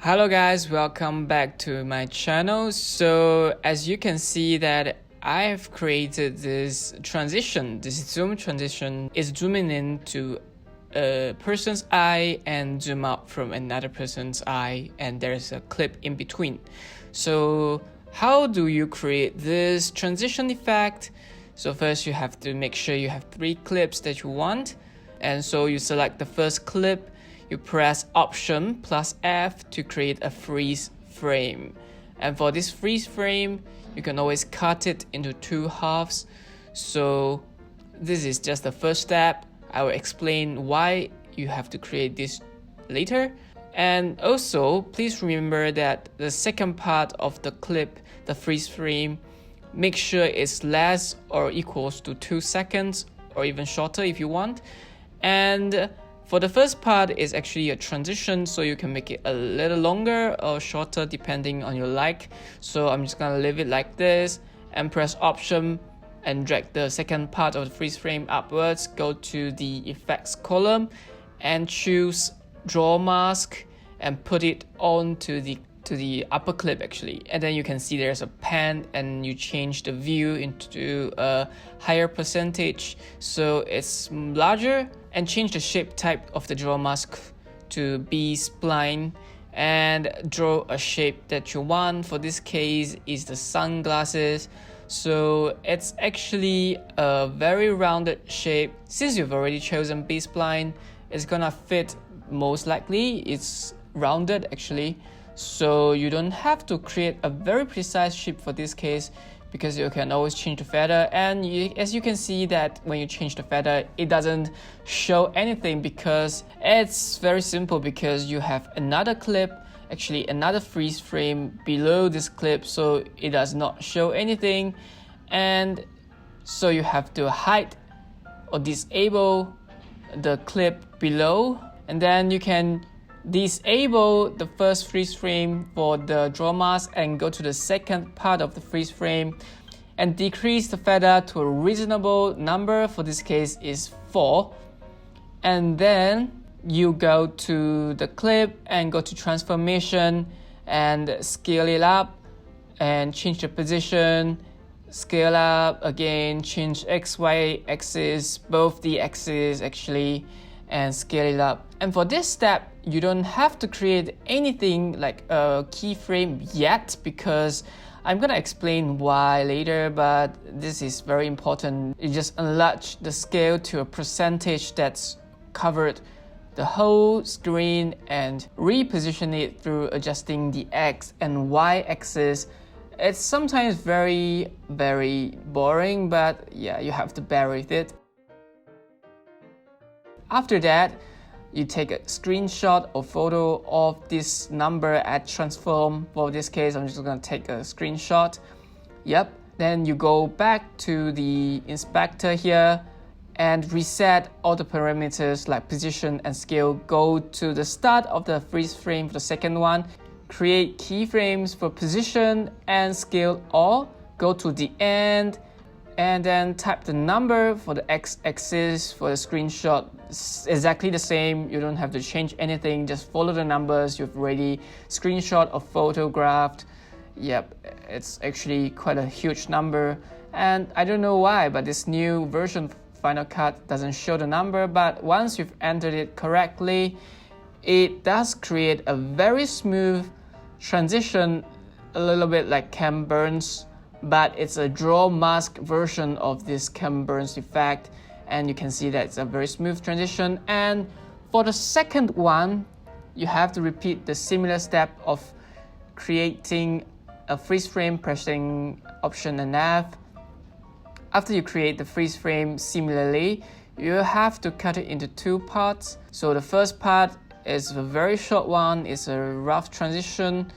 Hello guys, welcome back to my channel. So as you can see that I have created this transition, this zoom transition is zooming into a person's eye and zoom out from another person's eye, and there's a clip in between. So how do you create this transition effect? So first you have to make sure you have 3 clips that you want, and so you select the first clip. You press Option plus F to create a freeze frame. And for this freeze frame, you can always cut it into 2 halves. So this is just the first step. I will explain why you have to create this later. And also, please remember that the second part of the clip, the freeze frame, make sure it's less or equals to 2 seconds or even shorter if you want. And for the first part is actually a transition, so you can make it a little longer or shorter depending on your like. So I'm just gonna leave it like this and press Option and drag the second part of the freeze frame upwards. Go to the effects column and choose draw mask and put it onto the upper clip actually, and then you can see there's a pan and you change the view into a higher percentage so it's larger, and change the shape type of the draw mask to B-spline and draw a shape that you want. For this case is the sunglasses, so it's actually a very rounded shape. Since you've already chosen B-spline, it's gonna fit most likely. It's rounded actually, so you don't have to create a very precise shape for this case because you can always change the feather. And as you can see that when you change the feather, it doesn't show anything because it's very simple, because you have another clip, actually another freeze frame below this clip, so it does not show anything. And so you have to hide or disable the clip below, and then you can disable the first freeze frame for the draw mask and go to the second part of the freeze frame and decrease the feather to a reasonable number. For this case is 4, and then you go to the clip and go to transformation and scale it up and change the position, scale up again, change XY axis, both the axes actually, and scale it up. And for this step, you don't have to create anything like a keyframe yet, because I'm gonna explain why later, but this is very important. You just enlarge the scale to a percentage that's covered the whole screen and reposition it through adjusting the X and Y axis. It's sometimes very boring, but yeah, you have to bear with it. After that, you take a screenshot or photo of this number at transform. For this case, I'm just going to take a screenshot. Yep. Then you go back to the inspector here and reset all the parameters like position and scale. Go to the start of the freeze frame for the second one. Create keyframes for position and scale all. Go to the end and then type the number for the x-axis for the screenshot. It's exactly the same. You don't have to change anything. Just follow the numbers you've already screenshot or photographed. Yep, it's actually quite a huge number. And I don't know why, but this new version of Final Cut doesn't show the number. But once you've entered it correctly, it does create a very smooth transition, a little bit like Ken Burns, but it's a draw mask version of this Ken Burns effect, and you can see that it's a very smooth transition. And for the second one, you have to repeat the similar step of creating a freeze frame, pressing Option and F. After you create the freeze frame similarly, you have to cut it into 2 parts. So the first part is a very short one, it's a rough transition,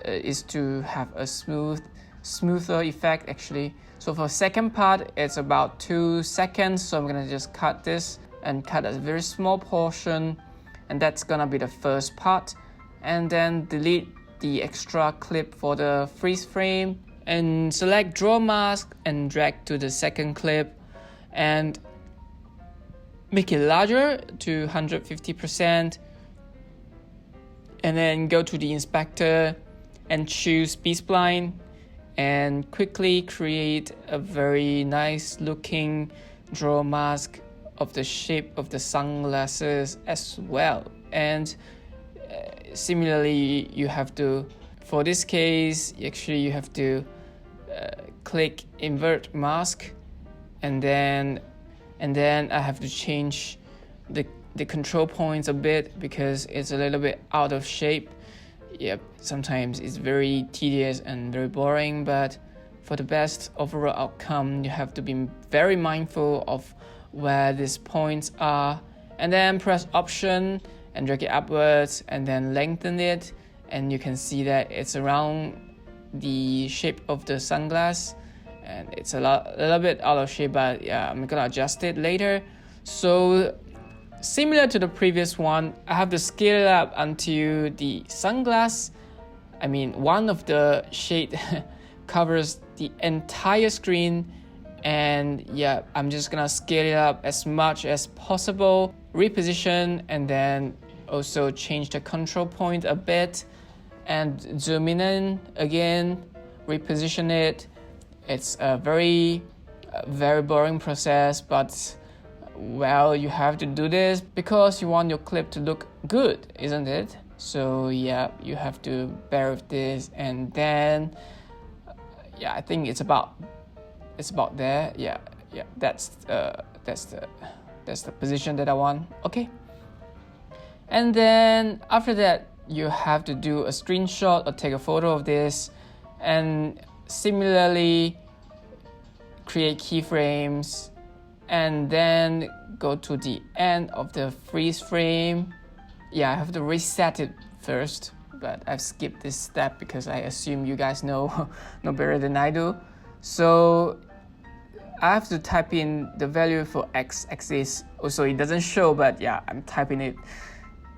is to have a smoother effect actually. So for second part, it's about 2 seconds. So I'm gonna just cut this and cut a very small portion, and that's gonna be the first part. And then delete the extra clip for the freeze frame and select draw mask and drag to the second clip and make it larger to 150%. and then go to the inspector and choose B-spline and quickly create a very nice looking draw mask of the shape of the sunglasses as well. And similarly, you have to, for this case, actually you have to click invert mask, and then I have to change the control points a bit because it's a little bit out of shape. Yep, sometimes it's very tedious and very boring, but for the best overall outcome, you have to be very mindful of where these points are, and then press Option and drag it upwards and then lengthen it, and you can see that it's around the shape of the sunglass, and it's a little bit out of shape, but yeah, I'm gonna adjust it later. So similar to the previous one, I have to scale it up until the sunglass, one of the shade covers the entire screen. And yeah, I'm just gonna scale it up as much as possible, reposition, and then also change the control point a bit and zoom in again, reposition it. It's a very boring process, but well, you have to do this because you want your clip to look good, isn't it? So yeah, you have to bear with this, and then yeah, I think it's about there. Yeah, that's the position that I want. Okay, and then after that, you have to do a screenshot or take a photo of this, and similarly create keyframes, and then go to the end of the freeze frame. Yeah, I have to reset it first, but I've skipped this step because I assume you guys know better than I do. So I have to type in the value for x-axis. Also, it doesn't show, but yeah, I'm typing it.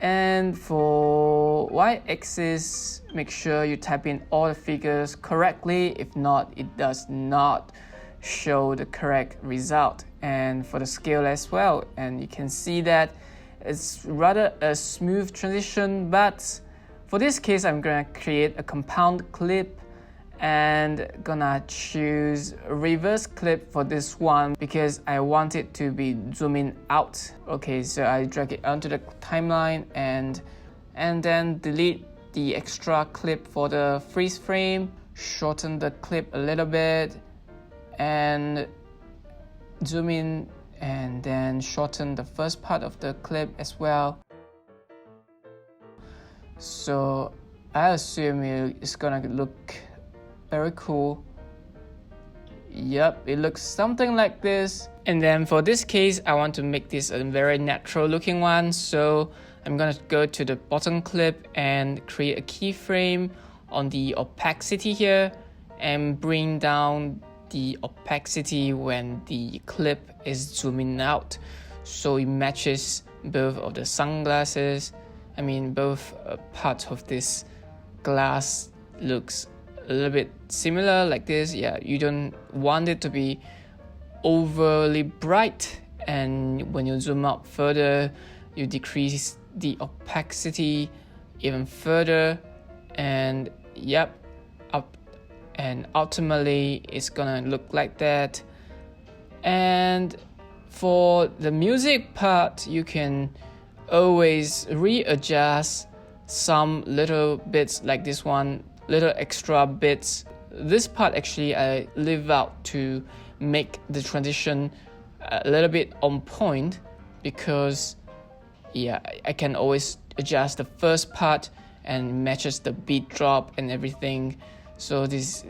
And for y-axis, make sure you type in all the figures correctly. If not, it does not show the correct result. And for the scale as well, and you can see that it's rather a smooth transition, but for this case, I'm gonna create a compound clip and gonna choose reverse clip for this one because I want it to be zooming out. Okay, so I drag it onto the timeline and then delete the extra clip for the freeze frame, shorten the clip a little bit and zoom in, and then shorten the first part of the clip as well. So I assume it's gonna look very cool. Yep, it looks something like this. And then for this case, I want to make this a very natural looking one, so I'm gonna go to the bottom clip and create a keyframe on the opacity here and bring down the opacity when the clip is zooming out, so it matches both of the sunglasses. Both parts of this glass looks a little bit similar like this. Yeah, you don't want it to be overly bright, and when you zoom out further, you decrease the opacity even further, and yep, up, and ultimately it's gonna look like that. And for the music part, you can always readjust some little bits like this one, little extra bits. This part actually I leave out to make the transition a little bit on point because yeah, I can always adjust the first part and matches the beat drop and everything. So this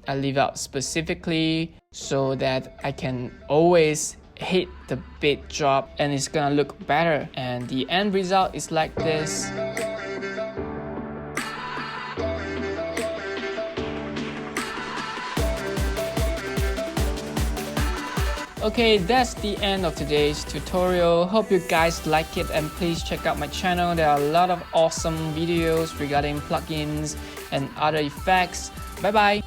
I leave out specifically so that I can always hit the beat drop and it's gonna look better, and the end result is like this. Okay, that's the end of today's tutorial. Hope you guys like it, and please check out my channel. There are a lot of awesome videos regarding plugins and other effects. Bye bye!